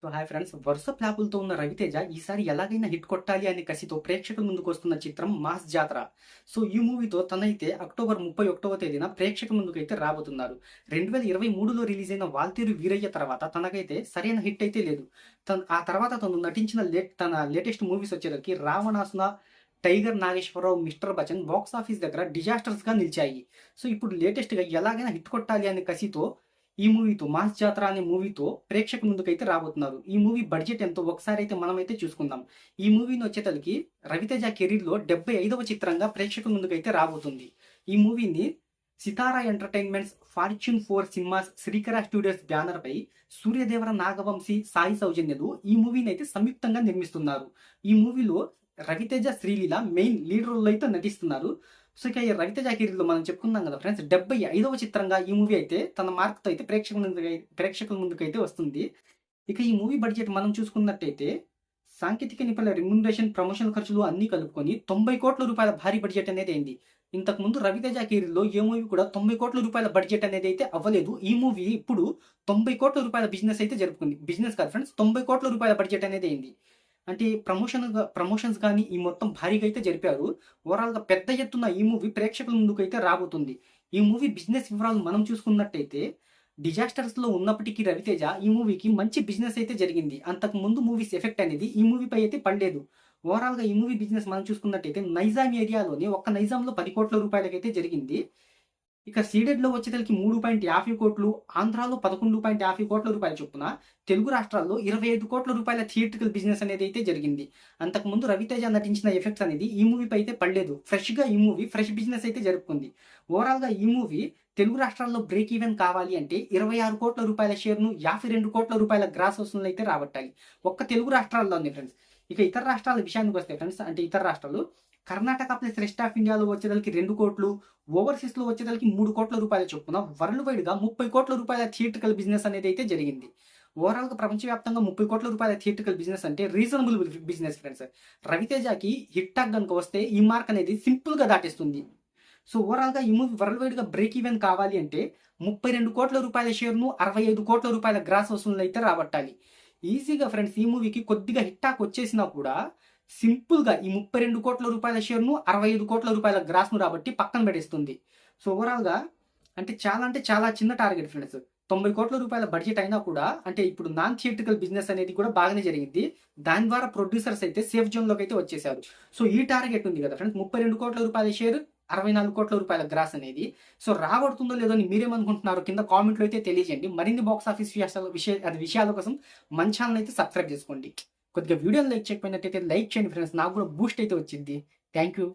So hi friends, వరుస ఫ్లాపులతో ఉన్న రవితేజ ఈసారి ఎలాగైనా హిట్ కొట్టాలి అనే కసితో ప్రేక్షకుల ముందుకు వస్తున్న చిత్రం మాస్ జాతర. సో ఈ మూవీతో తనైతే అక్టోబర్ 31వ తేదీన ప్రేక్షకుల ముందుకైతే రాబోతున్నారు. 2023లో రిలీజ్ అయిన వాల్తేరు వీరయ్య తర్వాత తనకైతే సరైన హిట్ అయితే లేదు. ఆ తర్వాత తను నటించిన తన లేటెస్ట్ మూవీస్ వచ్చేసరికి Ravanasura, Tiger Nageswara Rao, Mister Bachchan box office దగ్గర డిజాస్టర్స్ గా నిలిచాయి. సో ఇప్పుడు లేటెస్ట్ గా ఎలాగైనా హిట్ కొట్టాలి అనే కసితో ఈ మూవీతో మాస్ జాతర అనే మూవీతో ప్రేక్షకుల ముందుకైతే రాబోతున్నారు. ఈ మూవీ బడ్జెట్ ఎంతో ఒకసారి అయితే మనమైతే చూసుకుందాం. ఈ మూవీని వచ్చేతలకి రవితేజ కెరీర్ లో 75వ చిత్రంగా ప్రేక్షకుల ముందుకైతే రాబోతుంది. ఈ మూవీని Sithara entertainments, fortune 4 cinemas, Srikara studios banner పై సూర్యదేవర, నాగవంశీ, సాయి సౌజన్యలు ఈ మూవీని అయితే సంయుక్తంగా నిర్మిస్తున్నారు. ఈ మూవీలో Ravi Teja, Sreeleela main lead role అయితే నటిస్తున్నారు. సో ఇక ఈ రవితేజ కెరీర్లో మనం చెప్పుకున్నాం కదా ఫ్రెండ్స్, 75వ చిత్రంగా ఈ మూవీ అయితే తన మార్క్తో అయితే ప్రేక్షకుల ముందుకైతే వస్తుంది. ఇక ఈ మూవీ బడ్జెట్ మనం చూసుకున్నట్టయితే సాంకేతిక నిపుణుల రెమ్యునరేషన్, ప్రమోషన్ ఖర్చులు అన్ని కలుపుకొని 90 కోట్ల రూపాయల భారీ బడ్జెట్ అనేది అయింది. ఇంతకు ముందు రవితేజ కెరీర్లో ఏ మూవీ కూడా 90 కోట్ల రూపాయల బడ్జెట్ అనేది అయితే అవ్వలేదు. ఈ మూవీ ఇప్పుడు 90 కోట్ల రూపాయల బిజినెస్ అయితే జరుపుకుంది. బిజినెస్ కాదు ఫ్రెండ్స్, 90 కోట్ల రూపాయల బడ్జెట్ అనేది అయింది. అంటే ప్రమోషన్స్ కానీ ఈ మొత్తం భారీగా అయితే జరిపారు. ఓవరాల్గా పెద్ద ఎత్తున ఈ మూవీ ప్రేక్షకుల ముందుకు అయితే రాబోతుంది. ఈ మూవీ బిజినెస్ వివరాలు మనం చూసుకున్నట్టయితే డిజాస్టర్స్లో ఉన్నప్పటికీ రవితేజ ఈ మూవీకి మంచి బిజినెస్ అయితే జరిగింది. అంతకు ముందు మూవీస్ ఎఫెక్ట్ అనేది ఈ మూవీపై అయితే పడలేదు. ఓవరాల్గా ఈ మూవీ బిజినెస్ మనం చూసుకున్నట్టయితే నైజాం ఏరియాలోని ఒక్క నైజాంలో 10 కోట్ల రూపాయలకైతే జరిగింది. ఇక సీడెడ్లో వచ్చేసరికి 3.50 కోట్లు, ఆంధ్రాలో 11.50 కోట్ల రూపాయల చొప్పున, తెలుగు రాష్ట్రాల్లో 25 కోట్ల రూపాయల థియేట్రికల్ బిజినెస్ అనేది అయితే జరిగింది. అంతకుముందు రవితేజ నటించిన ఎఫెక్ట్స్ అనేది ఈ మూవీపై అయితే పడలేదు. ఫ్రెష్గా ఈ మూవీ ఫ్రెష్ బిజినెస్ అయితే జరుపుకుంది. ఓవరాల్గా ఈ మూవీ తెలుగు రాష్ట్రాల్లో బ్రేక్ ఈవెన్ కావాలి అంటే 26 కోట్ల రూపాయల షేర్ను, 52 కోట్ల రూపాయల గ్రాస్ వసూలు అయితే రాబట్టాలి. ఒక్క తెలుగు రాష్ట్రాల్లో ఉంది ఫ్రెండ్స్. ఇక ఇతర రాష్ట్రాల విషయానికి వస్తే ఫ్రెండ్స్, అంటే ఇతర రాష్ట్రాలు కర్ణాటక ప్లస్ రెస్ట్ ఆఫ్ ఇండియాలో వచ్చేదానికి 2 కోట్లు, ఓవర్సీస్లో వచ్చేదానికి 3 కోట్ల రూపాయల చొప్పున వరల్డ్ వైడ్గా 30 కోట్ల రూపాయల థియేట్రికల్ బిజినెస్ అనేది అయితే జరిగింది. ఓవరాల్గా ప్రపంచవ్యాప్తంగా 30 కోట్ల రూపాయల థియేట్రికల్ బిజినెస్ అంటే రీజనబుల్ బిజినెస్ ఫ్రెండ్స్. రవితేజకి హిట్ టాక్ కనుక వస్తే ఈ మార్క్ అనేది సింపుల్గా దాటేస్తుంది. సో ఓవరాల్గా ఈ మూవీ వరల్డ్ వైడ్గా బ్రేక్ ఈవెన్ కావాలి అంటే 32 కోట్ల రూపాయల షేర్ను, 65 కోట్ల రూపాయల గ్రాస్ వసూలు అయితే రాబట్టాలి. ఈజీగా ఫ్రెండ్స్ ఈ మూవీకి కొద్దిగా హిట్ టాక్ వచ్చేసినా కూడా సింపుల్గా ఈ 32 కోట్ల రూపాయల షేర్ను, 65 కోట్ల రూపాయల గ్రాస్ను రాబట్టి పక్కన పెట్టేస్తుంది. సో ఓవరాల్గా అంటే చాలా చిన్న టార్గెట్ ఫ్రెండ్స్. 90 కోట్ల రూపాయల బడ్జెట్ అయినా కూడా, అంటే ఇప్పుడు నాన్ థియేట్రికల్ బిజినెస్ అనేది కూడా బాగానే జరిగింది. దాని ద్వారా ప్రొడ్యూసర్స్ అయితే సేఫ్ జోన్లోకి అయితే వచ్చేసారు. సో ఈ టార్గెట్ ఉంది కదా ఫ్రెండ్స్, 32 కోట్ల రూపాయల షేర్, 64 కోట్ల రూపాయల గ్రాస్ అనేది. సో రాబడుతుందో లేదో అని మీరేమనుకుంటున్నారు కింద కామెంట్లో అయితే తెలియజేయండి. మరిన్ని బాక్స్ ఆఫీస్ విషయాల కోసం మన ఛానల్ అయితే సబ్స్క్రైబ్ చేసుకోండి. కొద్దిగా వీడియోని లైక్ చేయకపోయినట్టయితే లైక్ చేయండి ఫ్రెండ్స్, నాకు కూడా బూస్ట్ అయితే వచ్చింది. Thank you.